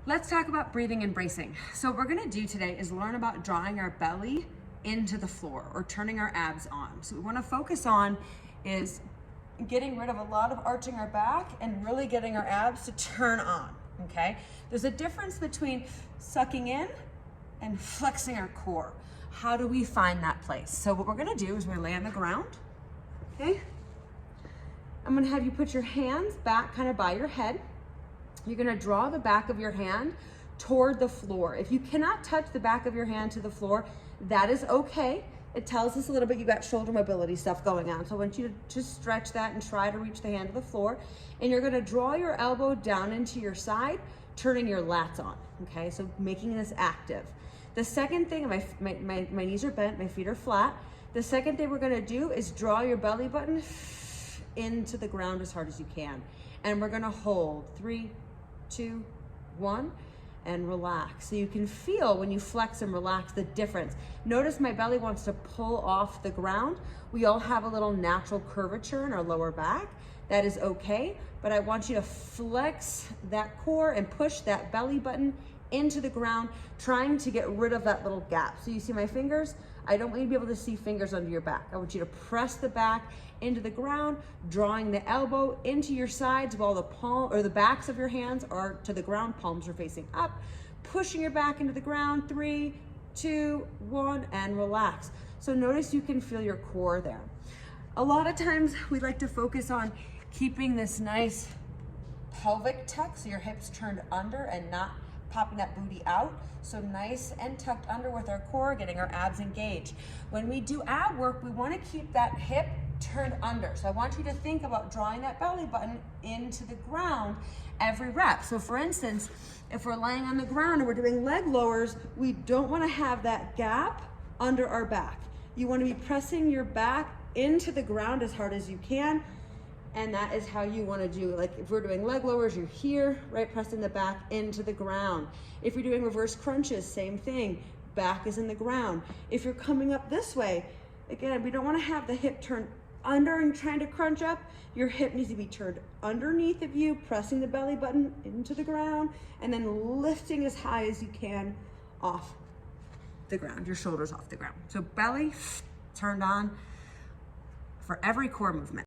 Let's talk about breathing and bracing. So what we're gonna do today is learn about drawing our belly into the floor or turning our abs on. So what we wanna focus on is getting rid of a lot of arching our back and really getting our abs to turn on, okay? There's a difference between sucking in and flexing our core. How do we find that place? So what we're gonna do is we're gonna lay on the ground, okay? I'm gonna have you put your hands back kind of by your head. You're gonna draw the back of your hand toward the floor. If you cannot touch the back of your hand to the floor, that is okay. It tells us a little bit you got shoulder mobility stuff going on. So I want you to just stretch that and try to reach the hand to the floor. And you're gonna draw your elbow down into your side, turning your lats on, okay? So making this active. The second thing, my knees are bent, my feet are flat. The second thing we're gonna do is draw your belly button into the ground as hard as you can. And we're gonna hold 3, 2, 1, and relax. So you can feel when you flex and relax the difference. Notice my belly wants to pull off the ground. We all have a little natural curvature in our lower back. That is okay, but I want you to flex that core and push that belly button into the ground, trying to get rid of that little gap. So you see my fingers? I don't want you to be able to see fingers under your back. I want you to press the back into the ground, drawing the elbow into your sides while the palm or the backs of your hands are to the ground, palms are facing up, pushing your back into the ground, 3, 2, 1, and relax. So notice you can feel your core there. A lot of times we like to focus on keeping this nice pelvic tuck, so your hips turned under and not popping that booty out. So nice and tucked under with our core, getting our abs engaged. When we do ab work, we want to keep that hip turned under. So I want you to think about drawing that belly button into the ground every rep. So for instance, if we're laying on the ground and we're doing leg lowers, we don't want to have that gap under our back. You want to be pressing your back into the ground as hard as you can. And that is how you want to do, like if we're doing leg lowers, you're here, right, pressing the back into the ground. If you're doing reverse crunches, same thing, back is in the ground. If you're coming up this way, again, we don't want to have the hip turned under and trying to crunch up. Your hip needs to be turned underneath of you, pressing the belly button into the ground, and then lifting as high as you can off the ground, your shoulders off the ground. So belly turned on for every core movement.